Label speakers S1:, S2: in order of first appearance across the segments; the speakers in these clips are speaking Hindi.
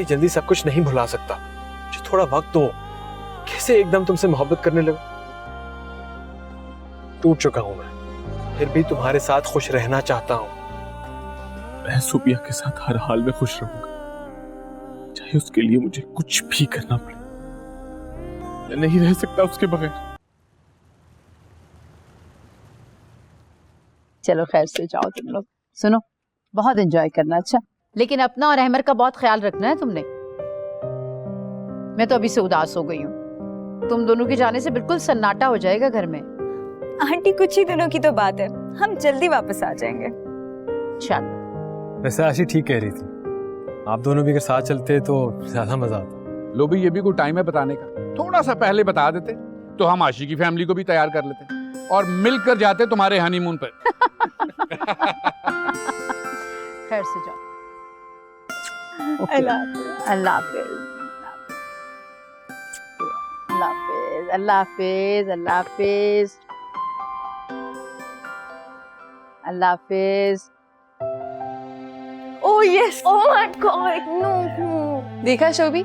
S1: इतनी जल्दी सब कुछ नहीं भुला सकता, मुझे थोड़ा वक्त दो। कैसे एकदम तुमसे मोहब्बत करने लगा? टूट चुका हूं मैं, फिर भी तुम्हारे साथ खुश रहना चाहता हूं।
S2: मैं सुबिया के साथ हर हाल में खुश रहूंगा, चाहे उसके लिए मुझे कुछ भी करना पड़े। मैं नहीं रह सकता उसके बगैर।
S3: चलो खैर से जाओ तुम लोग। सुनो, बहुत एंजॉय करना, अच्छा? लेकिन अपना और अहमर का बहुत ख्याल रखना है तुमने। मैं तो अभी से उदास हो गई हूँ। तुम दोनों के जाने से बिल्कुल सन्नाटा हो जाएगा घर में।
S4: आंटी कुछ ही दिनों की तो बात है, हम जल्दी वापस आ जाएंगे।
S3: चलो।
S1: वैसे आशी ठीक कह रही थी, आप दोनों भी अगर साथ चलते तो ज्यादा मजा आता।
S5: लो भी, ये भी कोई टाइम है बताने का? थोड़ा सा पहले बता देते तो हम आशी की फैमिली को भी तैयार कर लेते और मिलकर जाते तुम्हारे हनीमून पर।
S3: खैर से जाओ।
S4: अल्लाह
S3: अल्लाह हाफिज। अल्लाह हाफिज। अल्लाह हाफिज। अल्लाह हाफिज। अल्लाह हाफिज।
S4: Oh yes, oh my god, no.
S6: देखा शोभी,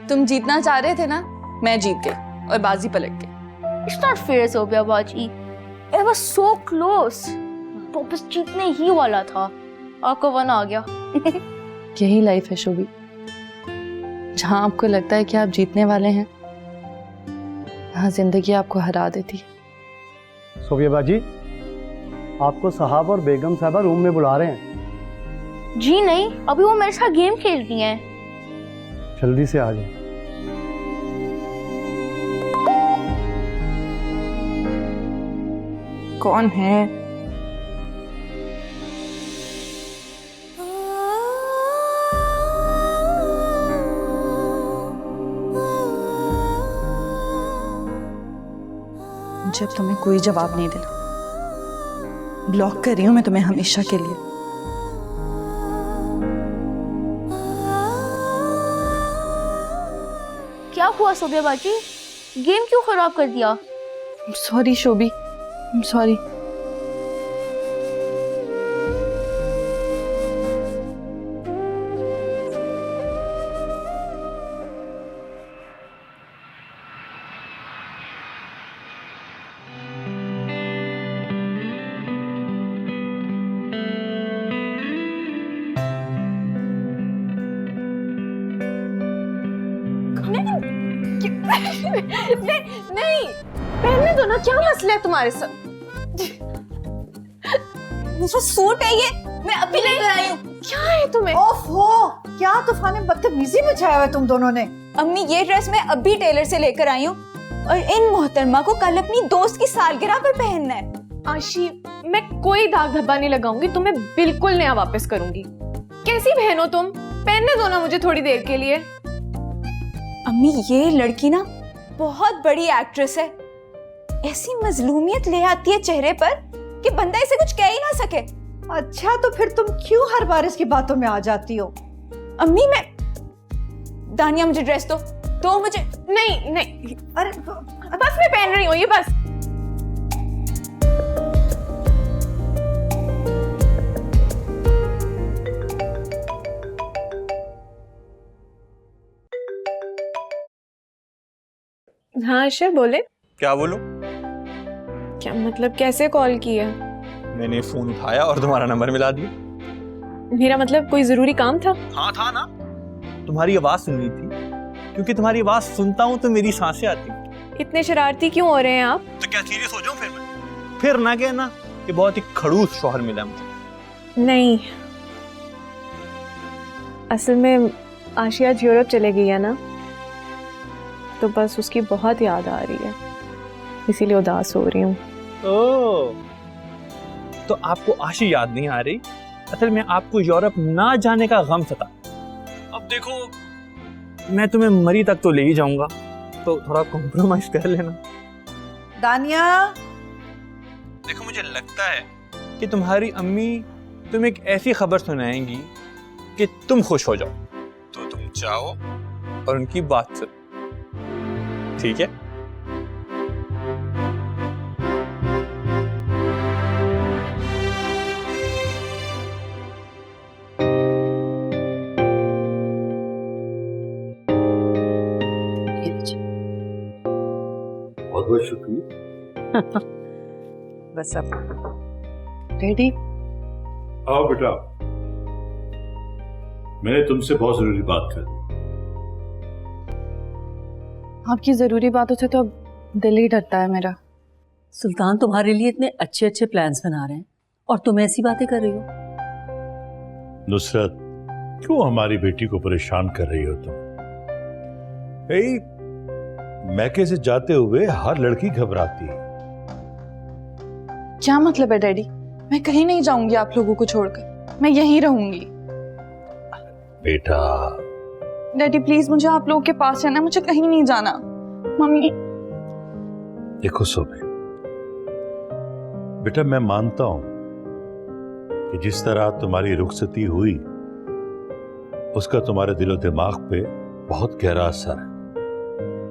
S6: तुम जीतना चाह रहे थे ना, मैं जीत गई और बाजी पलट गई।
S7: It's not fair, सोबिया बाजी। I was so close. वो बस जीतने ही वाला था, आपको वन आ गया।
S6: यही लाइफ है शोभी, जहाँ आपको लगता है कि आप जीतने वाले हैं, वहाँ जिंदगी आपको हरा देती है।
S8: सोबिया बाजी, आपको साहब और बेगम साहबा रूम में बुला रहे हैं।
S7: जी नहीं, अभी वो मेरे साथ गेम खेल रही हैं।
S8: जल्दी से आ जाए।
S4: कौन है? जब तुम्हें कोई जवाब नहीं देना, ब्लॉक कर रही हूं मैं तुम्हें हमेशा के लिए।
S7: क्या हुआ सोबिया बाजी? गेम क्यों खराब कर दिया?
S6: Sorry शोभी, sorry.
S4: नहीं, पहनने दो ना, क्या मसला है तुम्हारे साथ? मुझे सूट है ये, मैं अभी लेकर आई हूँ। क्या है तुम्हें?
S9: ओफो, क्या तूफान बदतमीजी मचाया हुआ तुम दोनों ने।
S4: अम्मी, ये ड्रेस मैं अभी टेलर से लेकर आई हूँ और इन मोहतरमा को कल अपनी दोस्त की सालगिरह पर पहनना है।
S10: आशी, मैं कोई दाग धब्बा नहीं लगाऊंगी, तुम्हें बिल्कुल नया वापस करूंगी। कैसी बहन हो तुम? पहनने दो ना मुझे थोड़ी देर के लिए।
S4: अम्मी, ये लड़की ना बहुत बड़ी एक्ट्रेस है, ऐसी मजलूमियत ले आती है चेहरे पर कि बंदा इसे कुछ कह ही ना सके।
S9: अच्छा, तो फिर तुम क्यों हर बार इसकी बातों में आ जाती हो?
S4: अम्मी, मैं दानिया मुझे ड्रेस दो मुझे।
S10: नहीं नहीं,
S9: अरे
S10: बस मैं पहन रही हूँ ये, बस। हाँ अर्शद, बोले।
S1: क्या बोलूं?
S10: क्या मतलब, कैसे कॉल किया?
S1: मैंने फोन उठाया और तुम्हारा नंबर मिला दिया।
S10: मेरा मतलब कोई जरूरी काम था?
S1: हाँ था ना, तुम्हारी आवाज सुननी थी, क्योंकि तुम्हारी आवाज सुनता हूँ तो मेरी सांसें आती हैं।
S10: इतने शरारती क्यों हो रहे हैं आप?
S1: तो क्या सीरियस हो जाऊं फिर मैं? फिर ना कहना कि बहुत ही खड़ूस शौहर मिला मुझे।
S10: नहीं, असल में आशिया यूरोप चले गई है ना, तो बस उसकी बहुत याद आ रही है, इसीलिए उदास हो रही हूँ।
S1: ओह, तो आपको आशी याद नहीं आ रही? असल में आपको यूरोप ना जाने का गम सता। अब देखो, मैं तुम्हें मरी तक तो ले ही जाऊंगा, तो थोड़ा कॉम्प्रोमाइज कर लेना।
S9: दानिया,
S1: देखो, मुझे लगता है कि तुम्हारी अम्मी तुम्हें एक ऐसी खबर सुनाएंगी कि तुम खुश हो जाओ, तो तुम जाओ और उनकी बात सुनो, ठीक है?
S11: होगा शुक्रिया।
S9: बस अब
S6: डैडी,
S11: आओ बेटा, मैंने तुमसे बहुत जरूरी बात करनी।
S6: आपकी ज़रूरी बातों से तो अब दिल ही डरता है मेरा।
S12: सुल्तान तुम्हारे लिए इतने अच्छे अच्छे प्लान्स बना रहे हैं और तुम ऐसी बातें कर रही हो।
S11: नुसरत, क्यों हमारी बेटी को परेशान कर रही हो तुम? मैके से जाते हुए हर लड़की घबराती है।
S6: क्या मतलब है डैडी? मैं कहीं नहीं जाऊंगी आप लोगों को छोड़कर, मैं यहीं रहूंगी।
S11: बेटा
S6: डैडी प्लीज मुझे आप लोगों के पास रहना, मुझे कहीं नहीं जाना। मम्मी।
S11: देखो सोबे, बेटा मैं मानता हूं कि जिस तरह तुम्हारी रुखसती हुई उसका तुम्हारे दिलो दिमाग पे बहुत गहरा असर है,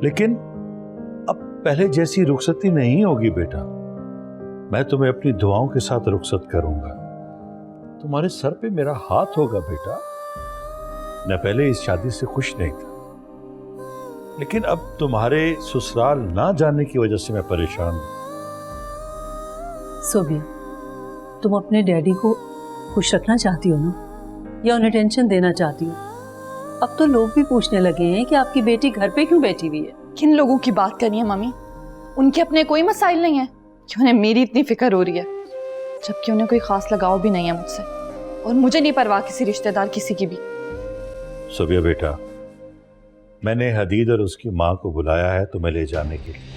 S11: लेकिन अब पहले जैसी रुखसती नहीं होगी बेटा। मैं तुम्हें अपनी दुआओं के साथ रुखसत करूंगा, तुम्हारे सर पे मेरा हाथ होगा बेटा। मैं पहले इस शादी से खुश नहीं था, लेकिन अब तुम्हारे ससुराल ना जाने की वजह से मैं परेशान हूं।
S12: सोबिया, तुम अपने डैडी को खुश रखना चाहती हो ना, या उन्हें टेंशन देना चाहती हो? अब तो लोग भी पूछने लगे हैं कि आपकी बेटी घर पे क्यों बैठी हुई है।
S6: किन लोगों की बात करनी है मम्मी? उनके अपने कोई मसाइल नहीं है कि उन्हें मेरी इतनी फिक्र हो रही है, जबकि उन्हें कोई खास लगाव भी नहीं है मुझसे, और मुझे नहीं परवाह किसी रिश्तेदार किसी की भी।
S11: सोबिया बेटा, मैंने हदीद और उसकी माँ को बुलाया है तुम्हें ले जाने के लिए।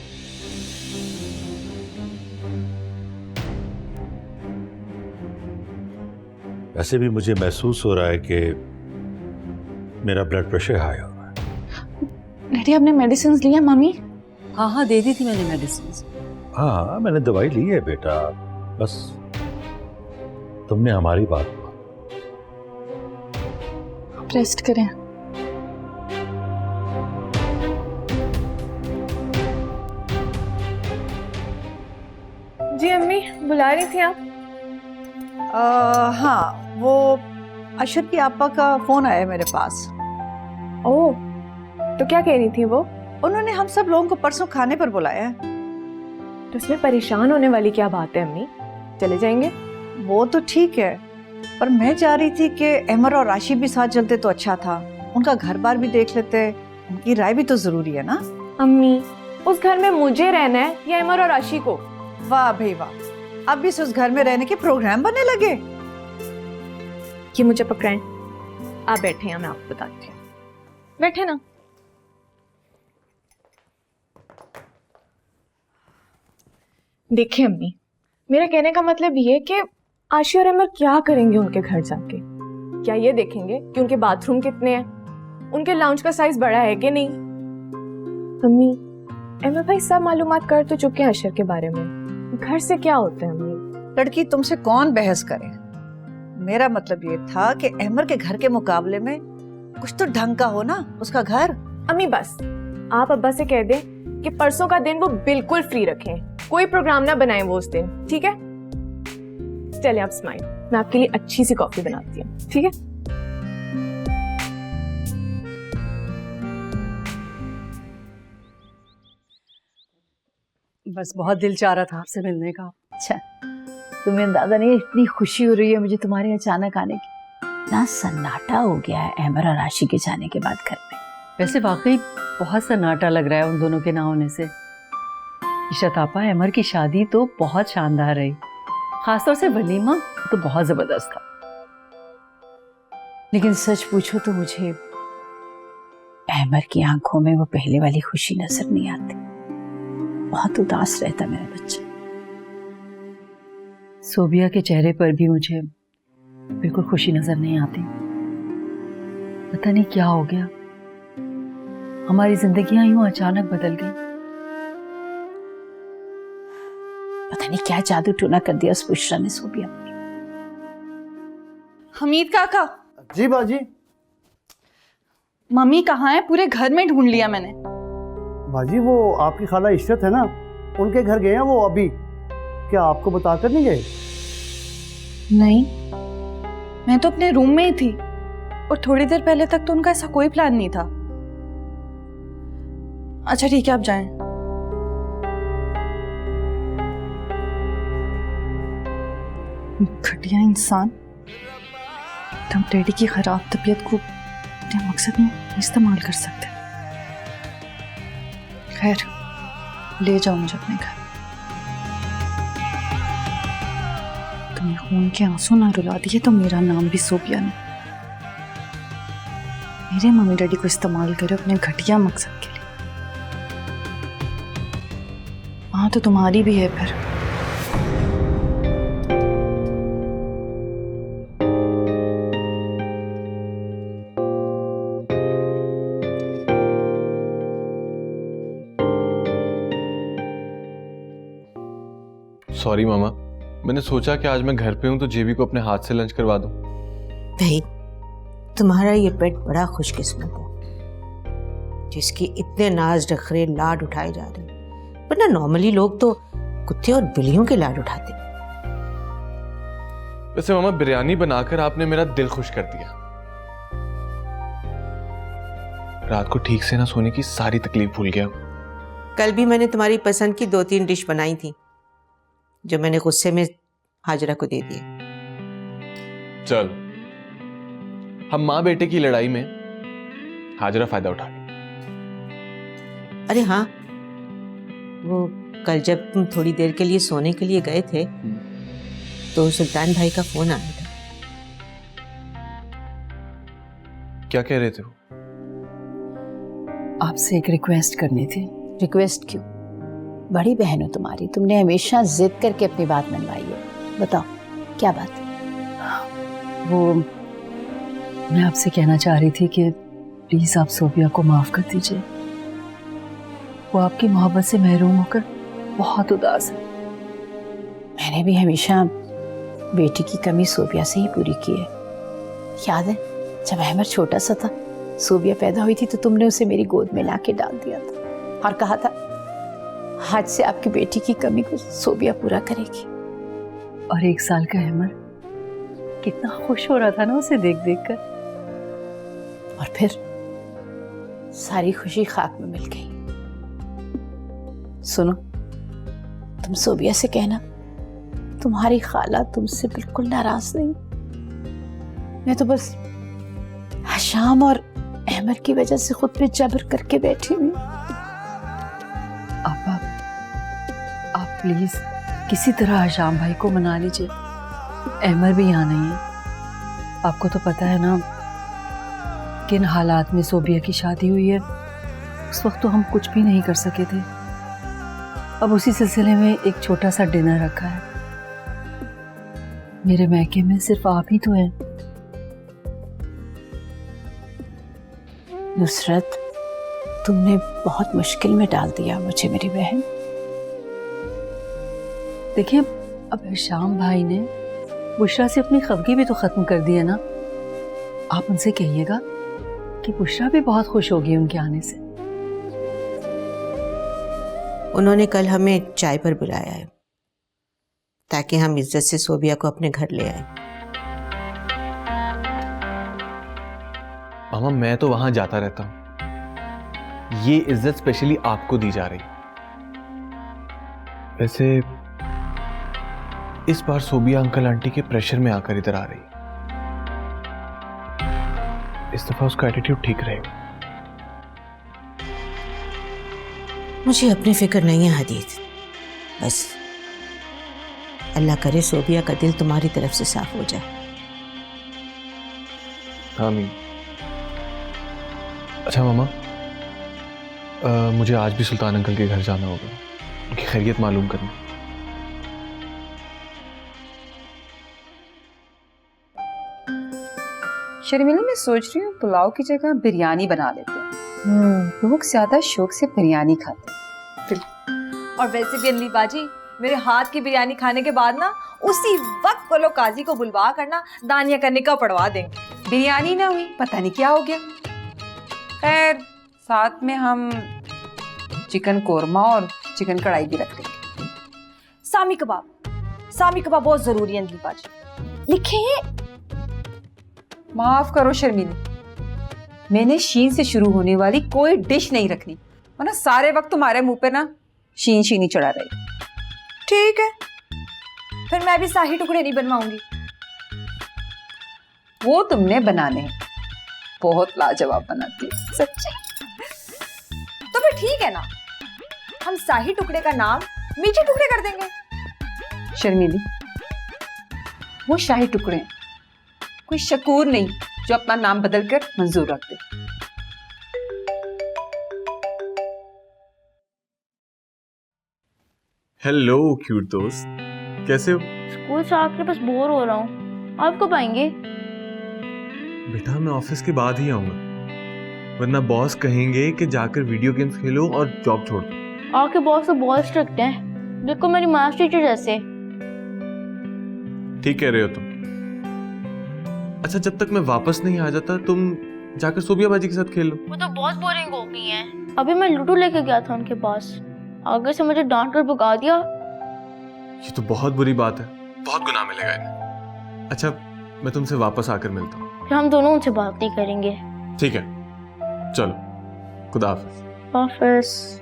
S11: वैसे भी मुझे महसूस हो रहा है कि मेरा ब्लड प्रेशर हाई हो रहा है।
S6: डैडी आपने मेडिसिन ली है मम्मी?
S12: हाँ हाँ, दे दी थी मैंने मेडिसिन।
S11: हाँ मैंने दवाई ली है बेटा, बस तुमने हमारी बात
S6: आप रेस्ट करें।
S10: जी अम्मी, बुला रही थी आप?
S9: हाँ, वो अशर की आपा का फोन आया मेरे पास।
S10: ओह, तो क्या कह रही थी वो?
S9: उन्होंने हम सब लोगों को परसों खाने पर बुलाया है।
S10: तो उसमें परेशान होने वाली क्या बात है अम्मी? चले जाएंगे।
S9: वो तो ठीक है, पर मैं चाह रही थी कि अमर और राशि भी साथ चलते तो अच्छा था, उनका घर बार भी देख लेते, उनकी राय भी तो जरूरी है ना।
S10: अम्मी, उस घर में मुझे रहना है या अमर और राशि को?
S9: वाह भाई वाह, अब भी उस घर में रहने के प्रोग्राम बनने लगे।
S10: ये मुझे पकड़ाएं। आप बैठे हैं, मैं आपको बताती हूँ। बैठे ना। देखिए अम्मी, मेरा कहने का मतलब ये कि आशी और अमर क्या करेंगे उनके घर जाके? क्या ये देखेंगे कि उनके बाथरूम कितने हैं, उनके लाउंज का साइज बड़ा है कि नहीं? अम्मी, अमर भाई सब मालूमात कर तो चुके हैं अशर के बारे में, घर से क्या होता है अम्मी?
S9: लड़की, तुमसे कौन बहस करे? मेरा मतलब ये था कि अमर के घर के मुकाबले में कुछ तो ढंग का हो ना उसका घर।
S10: अम्मी बस, आप अब्बा से कह दें कि परसों का दिन वो बिल्कुल फ्री रखें, कोई प्रोग्राम ना बनाएं वो उस दिन, ठीक है? चलिए आप स्माइल, मैं आपके लिए अच्छी सी कॉफी बनाती हूँ, ठीक है?
S12: बस बहुत दिल चाह रहा था आपसे मिलने का।
S3: अच्छा, तुम्हें अंदाजा नहीं है इतनी खुशी हो रही है मुझे तुम्हारे अचानक आने की। ना सन्नाटा हो गया है अमर और राशि के जाने के बाद घर में।
S12: वैसे वाकई बहुत सन्नाटा लग रहा है उन दोनों के ना होने से। इशरत आपा, अमर की शादी तो बहुत शानदार रही, खासतौर से वलीमा तो बहुत जबरदस्त था।
S3: लेकिन सच पूछो तो मुझे अमर की आंखों में वो पहले वाली खुशी नजर नहीं आती, बहुत उदास रहता मेरा बच्चा।
S12: सोबिया के चेहरे पर भी मुझे बिल्कुल खुशी नजर नहीं आती। पता नहीं क्या हो गया, हमारी जिंदगियां यूं अचानक बदल गई।
S3: पता नहीं क्या जादू टोना कर दिया उस बुशरा ने सोबिया पर।
S6: हमीद काका।
S8: जी बाजी।
S6: मम्मी कहाँ है? पूरे घर में ढूंढ लिया मैंने।
S8: बाजी वो आपकी खाला इशरत है ना, उनके घर गए हैं वो अभी। क्या आपको बताकर नहीं गए?
S6: नहीं, मैं तो अपने रूम में ही थी और थोड़ी देर पहले तक तो उनका ऐसा कोई प्लान नहीं था। अच्छा ठीक है, आप जाएं। घटिया इंसान। तुम डैडी की खराब तबीयत को अपने मकसद में इस्तेमाल कर सकते। खैर, ले जाओ मुझे अपने घर। तुमने खून के आंसू ना रुला दिए तो मेरा नाम भी सोबिया नहीं। मेरे मम्मी डैडी को इस्तेमाल करो अपने घटिया मकसद के लिए। हाँ तो तुम्हारी भी है फिर।
S2: सॉरी मामा, मैंने सोचा कि आज मैं घर पे हूँ तो जेबी को अपने हाथ से लंच करवा दूँ।
S13: भाई, तुम्हारा ये पेट बड़ा खुशकिस्मत है जिसकी इतने नाज नखरे लाड उठाए जा रहे हैं, वरना नॉर्मली लोग तो कुत्ते और बिल्लियों के लाड उठाते।
S2: वैसे मामा, बिरयानी बनाकर आपने मेरा दिल खुश कर दिया। रात को ठीक से ना सोने की सारी तकलीफ भूल गया।
S13: कल भी मैंने तुम्हारी पसंद की 2-3 डिश बनाई थी जो मैंने गुस्से में हाजरा को दे दिए।
S2: चल, हम माँ बेटे की लड़ाई में हाजरा फायदा उठा गई।
S13: अरे हाँ, वो कल जब तुम थोड़ी देर के लिए सोने के लिए गए थे तो सुल्तान भाई का फोन आया था।
S2: क्या कह रहे थे वो?
S3: आपसे एक रिक्वेस्ट करनी थी। रिक्वेस्ट क्यों? बड़ी बहन हो तुम्हारी, तुमने हमेशा जिद करके अपनी बात मनवाई है। बताओ क्या बात है?
S12: वो मैं आपसे कहना चाह रही थी कि प्लीज आप सोबिया को माफ कर दीजिए। वो आपकी मोहब्बत से महरूम होकर बहुत उदास है।
S3: मैंने भी हमेशा बेटी की कमी सोबिया से ही पूरी की है। याद है जब अहमद छोटा सा था, सोबिया पैदा हुई थी तो तुमने उसे मेरी गोद में लाके डाल दिया था और कहा था आज से आपकी बेटी की कमी को सोबिया पूरा करेगी।
S12: और 1 साल का अहमद कितना खुश हो रहा था ना उसे देख देख कर।
S3: और फिर सारी खुशी खाक में मिल गई। सुनो, तुम सोबिया से कहना तुम्हारी खाला तुमसे बिल्कुल नाराज नहीं। मैं तो बस हशाम और अहमद की वजह से खुद पे जबर करके बैठी हुई।
S12: आप प्लीज किसी तरह हशाम भाई को मना लीजिए। अहमद भी यहाँ नहीं है। आपको तो पता है ना किन हालात में सोबिया की शादी हुई है। उस वक्त तो हम कुछ भी नहीं कर सके थे। अब उसी सिलसिले में एक छोटा सा डिनर रखा है। मेरे मैके में सिर्फ आप ही तो हैं।
S3: नुसरत, तुमने बहुत मुश्किल में डाल दिया मुझे मेरी बहन।
S12: देखिए, अब हिशाम भाई ने बुशरा से अपनी खफगी भी तो खत्म कर दी है ना। आप उनसे कहिएगा कि बुशरा भी बहुत खुश होगी उनके आने से।
S13: उन्होंने कल हमें चाय पर बुलाया है ताकि हम इज्जत से सोबिया को अपने घर ले आए।
S2: मामा, मैं तो वहां जाता रहता हूं। ये इज्जत स्पेशली आपको दी जा रही। वैसे इस बार सोबिया अंकल आंटी के प्रेशर में आकर इधर आ रही। इस दफा उसका एटीट्यूड ठीक रहेगा।
S13: मुझे अपनी फिक्र नहीं है हदीद, बस अल्लाह करे सोबिया का दिल तुम्हारी तरफ से साफ हो जाए।
S2: आमीन। अच्छा मामा, मुझे आज भी सुल्तान अंकल के घर जाना होगा, उनकी खैरियत मालूम करनी।
S14: शर्मिला, मैं सोच रही हूँ पुलाव की जगह बिरयानी बना लेते हैं। लोग ज्यादा शौक से बिरयानी खाते हैं।
S4: और वैसे भी अनली बाजी, मेरे हाथ की बिरयानी खाने के बाद ना उसी वक्त कोलो काजी को बुलवा करना दानिया करने का पड़वा देंगे।
S14: बिरयानी ना हुई, पता नहीं क्या हो गया। खैर, साथ में हम चिकन कोरमा और चिकन कढ़ाई भी रख लेंगे।
S4: सामी कबाब बहुत जरूरी है अनली बाजी। लिखे।
S14: माफ करो शर्मिला, मैंने शीन से शुरू होने वाली कोई डिश नहीं रखनी, वरना सारे वक्त तुम्हारे मुंह पे ना शीन शीनी चढ़ा रही।
S4: ठीक है, फिर मैं भी शाही टुकड़े नहीं बनवाऊंगी।
S14: वो तुमने बनाने हैं, बहुत लाजवाब बनाती है।
S4: सच्ची? तो फिर ठीक है ना, हम शाही टुकड़े का नाम मीठे टुकड़े कर देंगे।
S14: शर्मीली, वो शाही टुकड़े हैं, कोई शकूर नहीं जो अपना नाम बदलकर मंजूर रख दे।
S2: हेलो क्यूट दोस्त, कैसे हो?
S7: स्कूल से आकर बस बोर हो रहा हूँ। आप कब आएंगे?
S2: बेटा मैं ऑफिस के बाद ही आऊंगा, वरना बॉस कहेंगे कि जाकर वीडियो गेम्स खेलो और जॉब छोड़ दो।
S7: आपके बॉस तो बहुत स्ट्रिक्ट हैं, बिल्कुल मेरी मैथ्स टीचर जैसे।
S2: ठीक कह रहे हो तुम। अच्छा जब तक मैं वापस नहीं आ जाता तुम जाकर सोबिया बाजी के साथ खेल लो।
S7: वो तो बहुत बोरिंग हो गई हैं। अभी मैं लूडो लेके गया था उनके पास, आगे से मुझे डांट कर भगा दिया।
S2: ये तो बहुत बुरी बात है, बहुत गुनाह मिलेगा इन्हें। अच्छा मैं तुमसे वापस आकर मिलता हूँ।
S7: फिर हम दोनों उनसे बात नहीं करेंगे।
S2: ठीक है, चलो, खुदा हाफिज।
S7: हाफिज।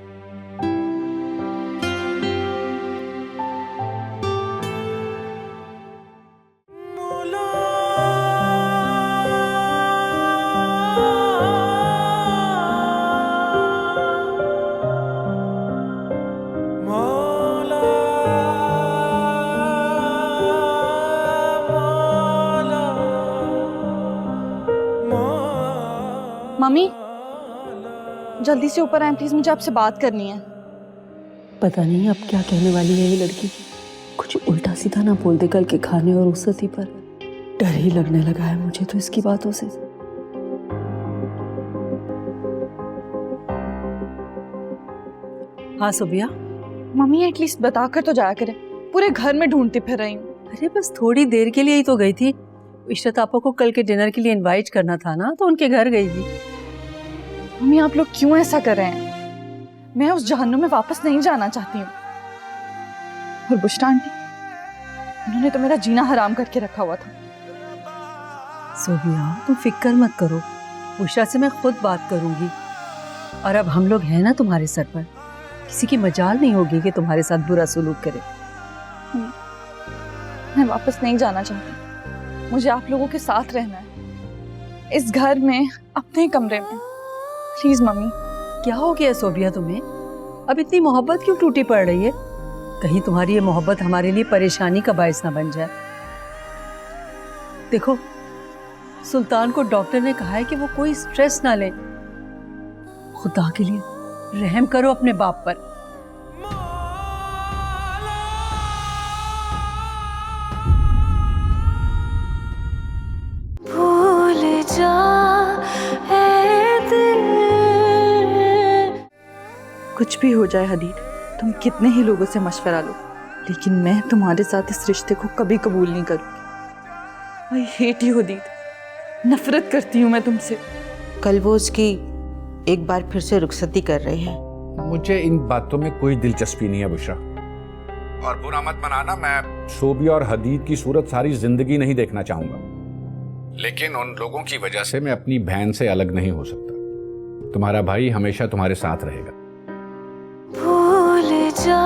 S6: मम्मी जल्दी से ऊपर आए प्लीज, मुझे आपसे बात करनी है।
S12: पता नहीं अब क्या कहने वाली है ये लड़की, कुछ उल्टा सीधा ना बोल दे कल के खाने और रुखसती पर। डर ही लगने लगा है मुझे तो इसकी बातों से। हाँ सोबिया।
S6: मम्मी एटलीस्ट बता कर तो जाया करे, पूरे घर में ढूंढती फिर रही हूँ।
S12: अरे बस थोड़ी देर के लिए ही तो गई थी, इशरत आपा को कल के डिनर के लिए इनवाइट करना था ना, तो उनके घर गई थी।
S6: मम्मी आप लोग क्यों ऐसा कर रहे हैं? मैं उस जहन्नुम में वापस नहीं जाना चाहती हूँ। और बुशरा आंटी, उन्होंने तो मेरा जीना हराम करके रखा हुआ था।
S12: सोबिया तुम फिक्र मत करो, बुशरा से मैं खुद बात करूंगी। और अब हम लोग हैं ना तुम्हारे सर पर, किसी की मजाल नहीं होगी कि तुम्हारे साथ बुरा सलूक करे।
S6: मैं वापस नहीं जाना चाहती, मुझे आप लोगों के साथ रहना है, इस घर में, अपने कमरे में। Please mummy.
S12: क्या हो गया सोबिया तुम्हें? अब इतनी मोहब्बत क्यों टूटी पड़ रही है? कहीं तुम्हारी ये मोहब्बत हमारे लिए परेशानी का बायस ना बन जाए। देखो सुल्तान को डॉक्टर ने कहा है कि वो कोई स्ट्रेस ना ले। खुदा के लिए रहम करो अपने बाप पर।
S7: भूल जा ऐ दिल।
S6: कुछ भी हो जाए हदीद, तुम कितने ही लोगों से मशवरा लो, लेकिन मैं तुम्हारे साथ इस रिश्ते को कभी कबूल नहीं करूंगी। आई हेट यू हदीद, नफरत करती हूँ मैं तुमसे।
S13: कल वो उसकी एक बार फिर से रुखसती कर रहे हैं।
S5: मुझे इन बातों में कोई दिलचस्पी नहीं है बुशरा, और बुरा मत मनाना, मैं सोबिया और हदीद की सूरत सारी जिंदगी नहीं देखना चाहूंगा, लेकिन उन लोगों की वजह से मैं अपनी बहन से अलग नहीं हो सकता। तुम्हारा भाई हमेशा तुम्हारे साथ रहेगा।
S7: भूल जा